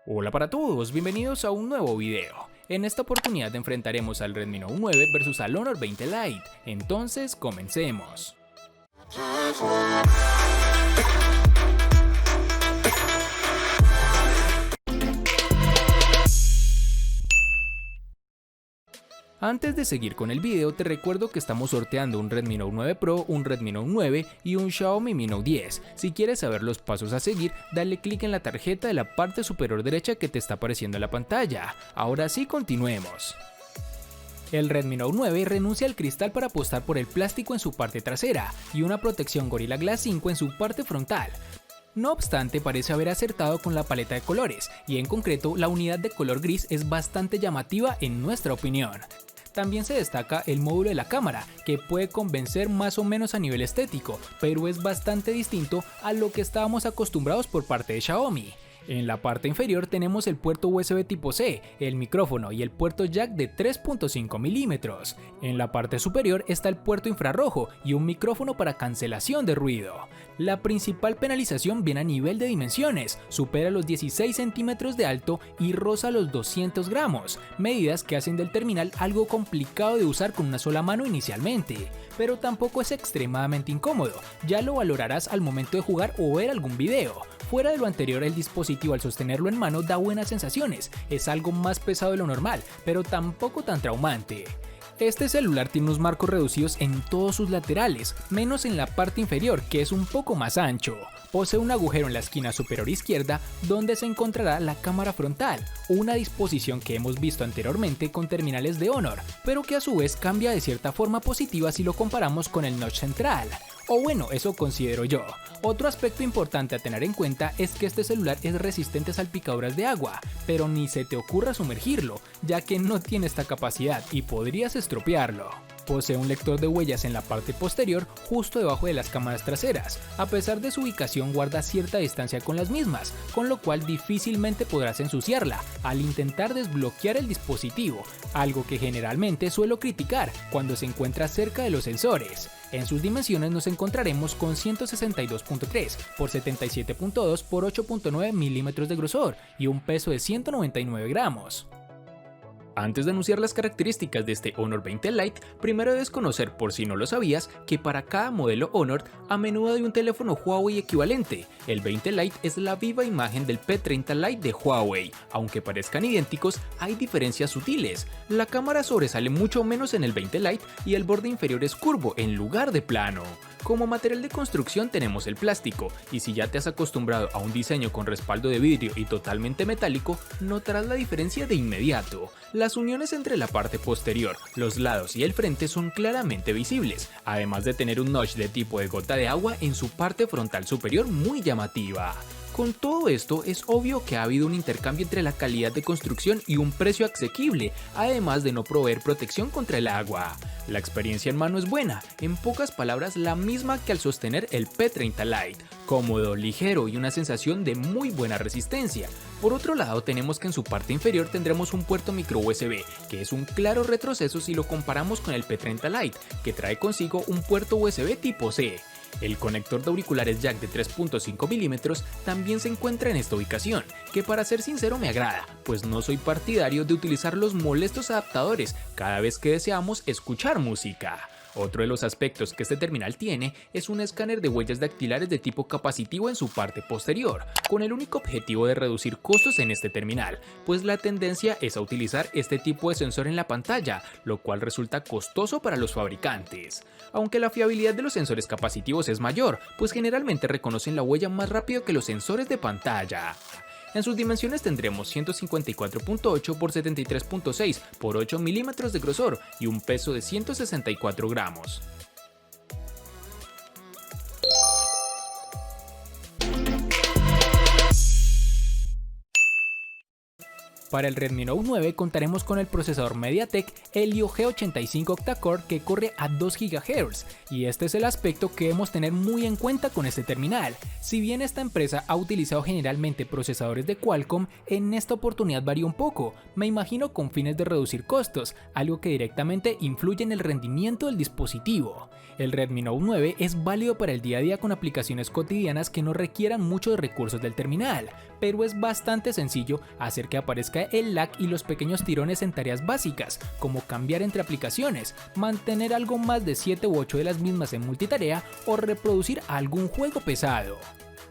Hola para todos, bienvenidos a un nuevo video. En esta oportunidad enfrentaremos al Redmi Note 9 versus al Honor 20 Lite, entonces comencemos. Antes de seguir con el video, te recuerdo que estamos sorteando un Redmi Note 9 Pro, un Redmi Note 9 y un Xiaomi Mi Note 10. Si quieres saber los pasos a seguir, dale clic en la tarjeta de la parte superior derecha que te está apareciendo en la pantalla. Ahora sí, continuemos. El Redmi Note 9 renuncia al cristal para apostar por el plástico en su parte trasera y una protección Gorilla Glass 5 en su parte frontal. No obstante, parece haber acertado con la paleta de colores, y en concreto la unidad de color gris es bastante llamativa en nuestra opinión. También se destaca el módulo de la cámara, que puede convencer más o menos a nivel estético, pero es bastante distinto a lo que estábamos acostumbrados por parte de Xiaomi. En la parte inferior tenemos el puerto USB tipo C, el micrófono y el puerto jack de 3.5 mm. En la parte superior está el puerto infrarrojo y un micrófono para cancelación de ruido. La principal penalización viene a nivel de dimensiones, supera los 16 centímetros de alto y roza los 200 gramos, medidas que hacen del terminal algo complicado de usar con una sola mano inicialmente, pero tampoco es extremadamente incómodo, ya lo valorarás al momento de jugar o ver algún video. Fuera de lo anterior, el dispositivo al sostenerlo en mano da buenas sensaciones, es algo más pesado de lo normal, pero tampoco tan traumante. Este celular tiene unos marcos reducidos en todos sus laterales, menos en la parte inferior, que es un poco más ancho. Posee un agujero en la esquina superior izquierda donde se encontrará la cámara frontal, una disposición que hemos visto anteriormente con terminales de Honor, pero que a su vez cambia de cierta forma positiva si lo comparamos con el notch central. O bueno, eso considero yo. Otro aspecto importante a tener en cuenta es que este celular es resistente a salpicaduras de agua, pero ni se te ocurra sumergirlo, ya que no tiene esta capacidad y podrías estropearlo. Posee un lector de huellas en la parte posterior justo debajo de las cámaras traseras. A pesar de su ubicación, guarda cierta distancia con las mismas, con lo cual difícilmente podrás ensuciarla al intentar desbloquear el dispositivo, algo que generalmente suelo criticar cuando se encuentra cerca de los sensores. En sus dimensiones nos encontraremos con 162.3 por 77.2 por 8.9 milímetros de grosor y un peso de 199 gramos. Antes de anunciar las características de este Honor 20 Lite, primero debes conocer, por si no lo sabías, que para cada modelo Honor a menudo hay un teléfono Huawei equivalente. El 20 Lite es la viva imagen del P30 Lite de Huawei. Aunque parezcan idénticos, hay diferencias sutiles. La cámara sobresale mucho menos en el 20 Lite y el borde inferior es curvo en lugar de plano. Como material de construcción tenemos el plástico, y si ya te has acostumbrado a un diseño con respaldo de vidrio y totalmente metálico, notarás la diferencia de inmediato. Las uniones entre la parte posterior, los lados y el frente son claramente visibles, además de tener un notch de tipo de gota de agua en su parte frontal superior muy llamativa. Con todo esto, es obvio que ha habido un intercambio entre la calidad de construcción y un precio asequible, además de no proveer protección contra el agua. La experiencia en mano es buena, en pocas palabras la misma que al sostener el P30 Lite, cómodo, ligero y una sensación de muy buena resistencia. Por otro lado, tenemos que en su parte inferior tendremos un puerto micro USB, que es un claro retroceso si lo comparamos con el P30 Lite, que trae consigo un puerto USB tipo C. El conector de auriculares jack de 3.5 mm también se encuentra en esta ubicación, que para ser sincero me agrada, pues no soy partidario de utilizar los molestos adaptadores cada vez que deseamos escuchar música. Otro de los aspectos que este terminal tiene es un escáner de huellas dactilares de tipo capacitivo en su parte posterior, con el único objetivo de reducir costos en este terminal, pues la tendencia es a utilizar este tipo de sensor en la pantalla, lo cual resulta costoso para los fabricantes. Aunque la fiabilidad de los sensores capacitivos es mayor, pues generalmente reconocen la huella más rápido que los sensores de pantalla. En sus dimensiones tendremos 154.8 por 73.6 por 8 milímetros de grosor y un peso de 164 gramos. Para el Redmi Note 9 contaremos con el procesador MediaTek Helio G85 octa-core que corre a 2 GHz, y este es el aspecto que debemos tener muy en cuenta con este terminal. Si bien esta empresa ha utilizado generalmente procesadores de Qualcomm, en esta oportunidad varía un poco, me imagino con fines de reducir costos, algo que directamente influye en el rendimiento del dispositivo. El Redmi Note 9 es válido para el día a día con aplicaciones cotidianas que no requieran muchos recursos del terminal, pero es bastante sencillo hacer que aparezca el lag y los pequeños tirones en tareas básicas, como cambiar entre aplicaciones, mantener algo más de 7 u 8 de las mismas en multitarea o reproducir algún juego pesado.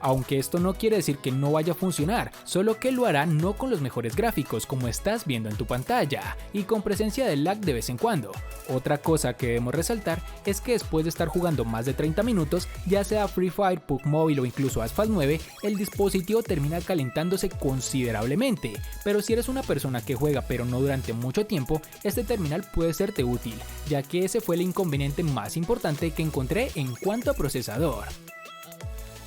Aunque esto no quiere decir que no vaya a funcionar, solo que lo hará no con los mejores gráficos como estás viendo en tu pantalla, y con presencia de lag de vez en cuando. Otra cosa que debemos resaltar es que después de estar jugando más de 30 minutos, ya sea Free Fire, PUBG Mobile o incluso Asphalt 9, el dispositivo termina calentándose considerablemente, pero si eres una persona que juega pero no durante mucho tiempo, este terminal puede serte útil, ya que ese fue el inconveniente más importante que encontré en cuanto a procesador.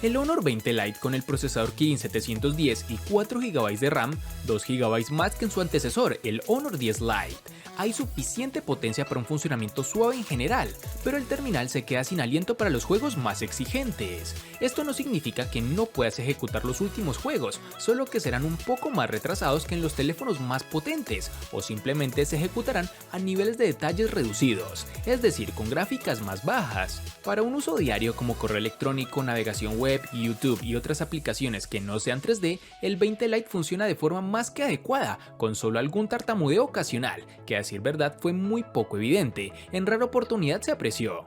El Honor 20 Lite con el procesador Kirin 710 y 4 GB de RAM, 2 GB más que en su antecesor, el Honor 10 Lite. Hay suficiente potencia para un funcionamiento suave en general, pero el terminal se queda sin aliento para los juegos más exigentes. Esto no significa que no puedas ejecutar los últimos juegos, solo que serán un poco más retrasados que en los teléfonos más potentes, o simplemente se ejecutarán a niveles de detalles reducidos, es decir, con gráficas más bajas. Para un uso diario como correo electrónico, navegación web, YouTube y otras aplicaciones que no sean 3D, el 20 Lite funciona de forma más que adecuada, con solo algún tartamudeo ocasional, que a decir verdad fue muy poco evidente, en rara oportunidad se apreció.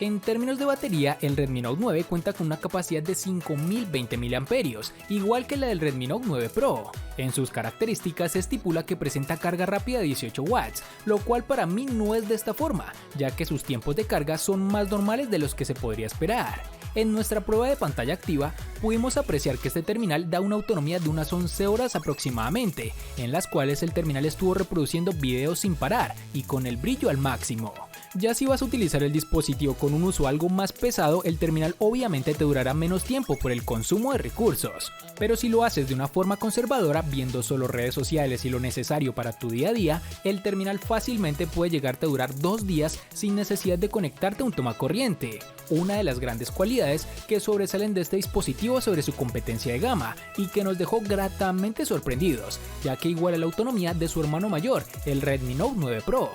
En términos de batería, el Redmi Note 9 cuenta con una capacidad de 5020 mAh, igual que la del Redmi Note 9 Pro. En sus características se estipula que presenta carga rápida de 18 watts, lo cual para mí no es de esta forma, ya que sus tiempos de carga son más normales de los que se podría esperar. En nuestra prueba de pantalla activa, pudimos apreciar que este terminal da una autonomía de unas 11 horas aproximadamente, en las cuales el terminal estuvo reproduciendo videos sin parar y con el brillo al máximo. Ya si vas a utilizar el dispositivo con un uso algo más pesado, el terminal obviamente te durará menos tiempo por el consumo de recursos. Pero si lo haces de una forma conservadora, viendo solo redes sociales y lo necesario para tu día a día, el terminal fácilmente puede llegarte a durar 2 días sin necesidad de conectarte a un tomacorriente. Una de las grandes cualidades que sobresalen de este dispositivo sobre su competencia de gama y que nos dejó gratamente sorprendidos, ya que iguala la autonomía de su hermano mayor, el Redmi Note 9 Pro.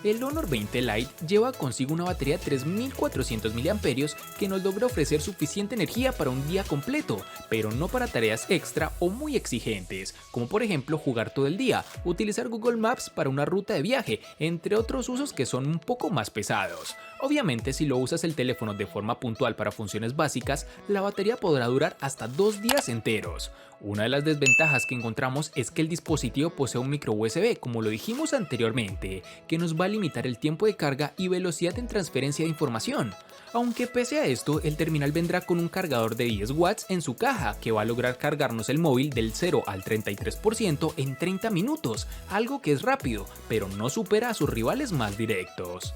El Honor 20 Lite lleva consigo una batería de 3400 mAh que nos logra ofrecer suficiente energía para un día completo, pero no para tareas extra o muy exigentes, como por ejemplo jugar todo el día, utilizar Google Maps para una ruta de viaje, entre otros usos que son un poco más pesados. Obviamente, si lo usas el teléfono de forma puntual para funciones básicas, la batería podrá durar hasta 2 días enteros. Una de las desventajas que encontramos es que el dispositivo posee un micro USB, como lo dijimos anteriormente, que nos va a limitar el tiempo de carga y velocidad en transferencia de información. Aunque pese a esto, el terminal vendrá con un cargador de 10 watts en su caja, que va a lograr cargarnos el móvil del 0 al 33% en 30 minutos, algo que es rápido, pero no supera a sus rivales más directos.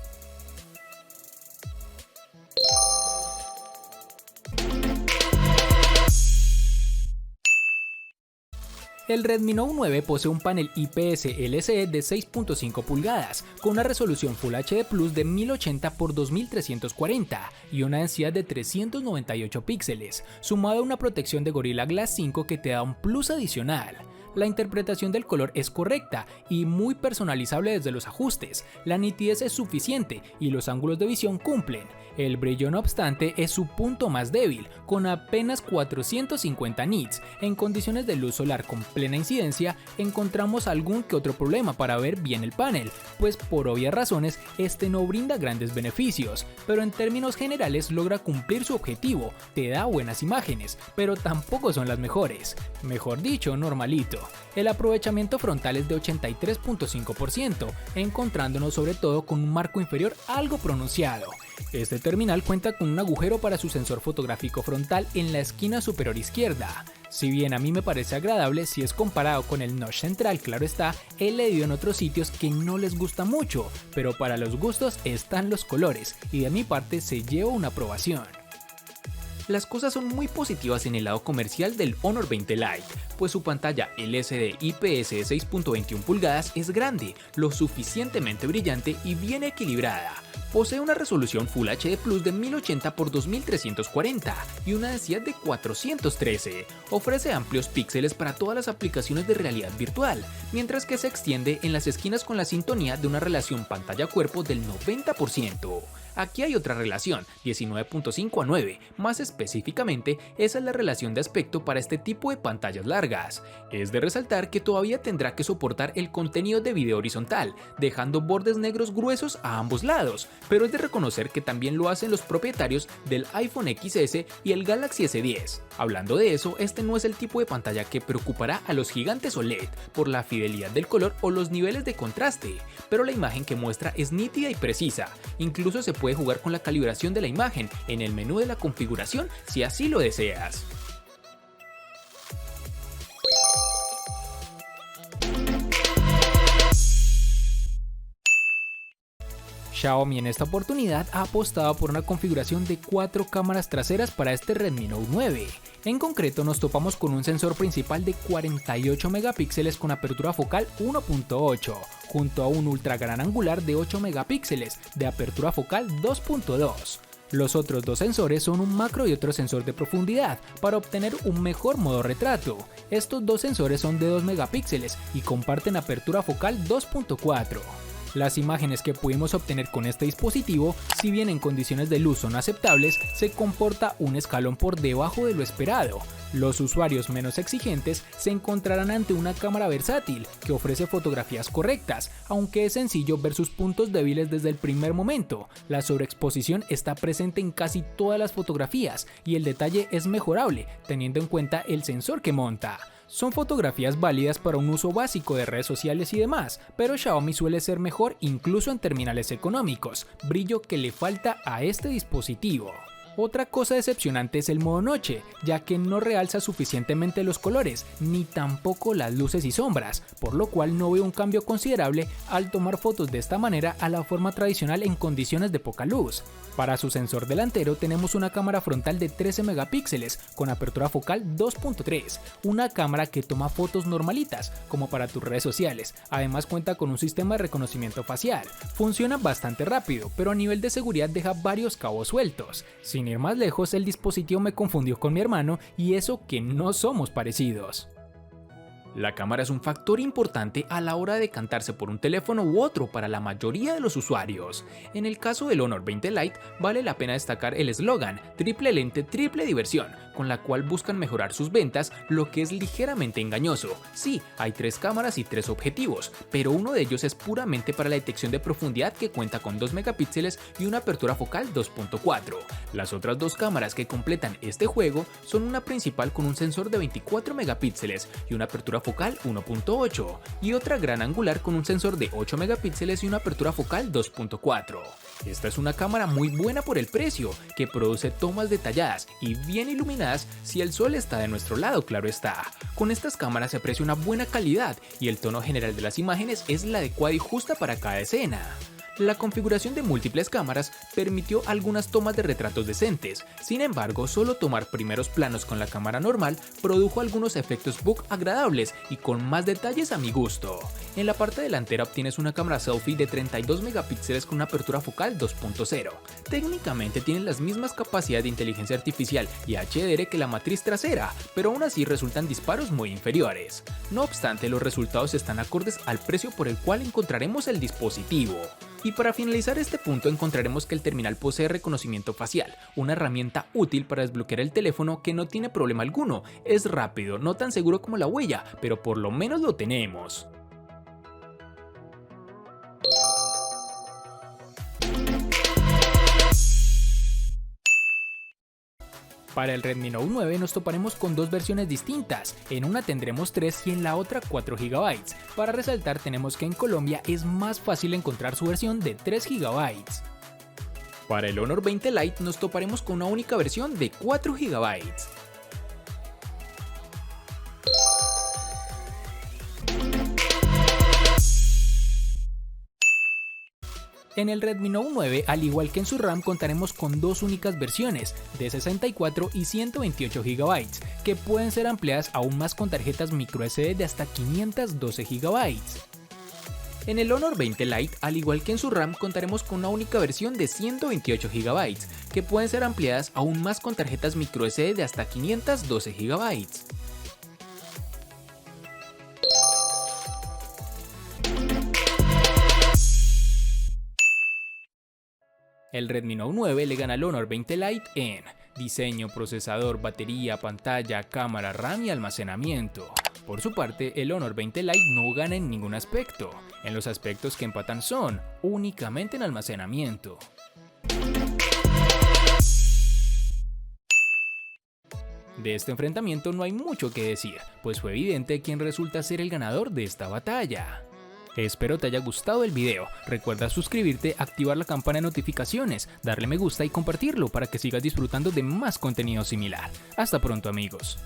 El Redmi Note 9 posee un panel IPS LCD de 6.5 pulgadas, con una resolución Full HD Plus de 1080 x 2340 y una densidad de 398 píxeles, sumado a una protección de Gorilla Glass 5 que te da un plus adicional. La interpretación del color es correcta y muy personalizable desde los ajustes, la nitidez es suficiente y los ángulos de visión cumplen. El brillo, no obstante, es su punto más débil, con apenas 450 nits. En condiciones de luz solar con plena incidencia, encontramos algún que otro problema para ver bien el panel, pues por obvias razones este no brinda grandes beneficios, pero en términos generales logra cumplir su objetivo, te da buenas imágenes, pero tampoco son las mejores, mejor dicho, normalito. El aprovechamiento frontal es de 83.5%, encontrándonos sobre todo con un marco inferior algo pronunciado. Este terminal cuenta con un agujero para su sensor fotográfico frontal en la esquina superior izquierda. Si bien a mí me parece agradable si es comparado con el notch central, claro está, he leído en otros sitios que no les gusta mucho, pero para los gustos están los colores y de mi parte se lleva una aprobación. Las cosas son muy positivas en el lado comercial del Honor 20 Lite, pues su pantalla LCD IPS de 6.21 pulgadas es grande, lo suficientemente brillante y bien equilibrada. Posee una resolución Full HD Plus de 1080 x 2340 y una densidad de 413. Ofrece amplios píxeles para todas las aplicaciones de realidad virtual, mientras que se extiende en las esquinas con la sintonía de una relación pantalla-cuerpo del 90%. Aquí hay otra relación, 19.5:9, más específicamente, esa es la relación de aspecto para este tipo de pantallas largas. Es de resaltar que todavía tendrá que soportar el contenido de video horizontal, dejando bordes negros gruesos a ambos lados, pero es de reconocer que también lo hacen los propietarios del iPhone XS y el Galaxy S10. Hablando de eso, este no es el tipo de pantalla que preocupará a los gigantes OLED por la fidelidad del color o los niveles de contraste, pero la imagen que muestra es nítida y precisa. Incluso se puede jugar con la calibración de la imagen en el menú de la configuración si así lo deseas. Xiaomi en esta oportunidad ha apostado por una configuración de 4 cámaras traseras para este Redmi Note 9. En concreto nos topamos con un sensor principal de 48 megapíxeles con apertura focal 1.8, junto a un ultra gran angular de 8 megapíxeles de apertura focal 2.2. Los otros dos sensores son un macro y otro sensor de profundidad para obtener un mejor modo retrato. Estos dos sensores son de 2 megapíxeles y comparten apertura focal 2.4. Las imágenes que pudimos obtener con este dispositivo, si bien en condiciones de luz son aceptables, se comporta un escalón por debajo de lo esperado. Los usuarios menos exigentes se encontrarán ante una cámara versátil que ofrece fotografías correctas, aunque es sencillo ver sus puntos débiles desde el primer momento. La sobreexposición está presente en casi todas las fotografías y el detalle es mejorable teniendo en cuenta el sensor que monta. Son fotografías válidas para un uso básico de redes sociales y demás, pero Xiaomi suele ser mejor incluso en terminales económicos, brillo que le falta a este dispositivo. Otra cosa decepcionante es el modo noche, ya que no realza suficientemente los colores, ni tampoco las luces y sombras, por lo cual no veo un cambio considerable al tomar fotos de esta manera a la forma tradicional en condiciones de poca luz. Para su sensor delantero tenemos una cámara frontal de 13 megapíxeles con apertura focal 2.3, una cámara que toma fotos normalitas, como para tus redes sociales, además cuenta con un sistema de reconocimiento facial. Funciona bastante rápido, pero a nivel de seguridad deja varios cabos sueltos. Sin ir más lejos, el dispositivo me confundió con mi hermano y eso que no somos parecidos. La cámara es un factor importante a la hora de decantarse por un teléfono u otro para la mayoría de los usuarios. En el caso del Honor 20 Lite vale la pena destacar el eslogan "triple lente, triple diversión", con la cual buscan mejorar sus ventas, lo que es ligeramente engañoso. Sí, hay 3 cámaras y 3 objetivos, pero uno de ellos es puramente para la detección de profundidad que cuenta con 2 megapíxeles y una apertura focal 2.4. Las otras 2 cámaras que completan este juego son una principal con un sensor de 24 megapíxeles y una apertura focal 1.8 y otra gran angular con un sensor de 8 megapíxeles y una apertura focal 2.4. Esta es una cámara muy buena por el precio, que produce tomas detalladas y bien iluminadas si el sol está de nuestro lado, claro está. Con estas cámaras se aprecia una buena calidad y el tono general de las imágenes es la adecuada y justa para cada escena. La configuración de múltiples cámaras permitió algunas tomas de retratos decentes, sin embargo, solo tomar primeros planos con la cámara normal produjo algunos efectos bokeh agradables y con más detalles a mi gusto. En la parte delantera obtienes una cámara selfie de 32 megapíxeles con una apertura focal 2.0. Técnicamente tienen las mismas capacidades de inteligencia artificial y HDR que la matriz trasera, pero aún así resultan disparos muy inferiores. No obstante, los resultados están acordes al precio por el cual encontraremos el dispositivo. Y para finalizar este punto encontraremos que el terminal posee reconocimiento facial, una herramienta útil para desbloquear el teléfono que no tiene problema alguno. Es rápido, no tan seguro como la huella, pero por lo menos lo tenemos. Para el Redmi Note 9 nos toparemos con 2 versiones distintas, en una tendremos 3 y en la otra 4 GB. Para resaltar tenemos que en Colombia es más fácil encontrar su versión de 3 GB. Para el Honor 20 Lite nos toparemos con una única versión de 4 GB. En el Redmi Note 9, al igual que en su RAM, contaremos con 2 únicas versiones, de 64 y 128 GB, que pueden ser ampliadas aún más con tarjetas microSD de hasta 512 GB. En el Honor 20 Lite, al igual que en su RAM, contaremos con una única versión de 128 GB, que pueden ser ampliadas aún más con tarjetas microSD de hasta 512 GB. El Redmi Note 9 le gana al Honor 20 Lite en diseño, procesador, batería, pantalla, cámara, RAM y almacenamiento. Por su parte, el Honor 20 Lite no gana en ningún aspecto. En los aspectos que empatan son únicamente en almacenamiento. De este enfrentamiento no hay mucho que decir, pues fue evidente quién resulta ser el ganador de esta batalla. Espero te haya gustado el video, recuerda suscribirte, activar la campana de notificaciones, darle me gusta y compartirlo para que sigas disfrutando de más contenido similar. Hasta pronto amigos.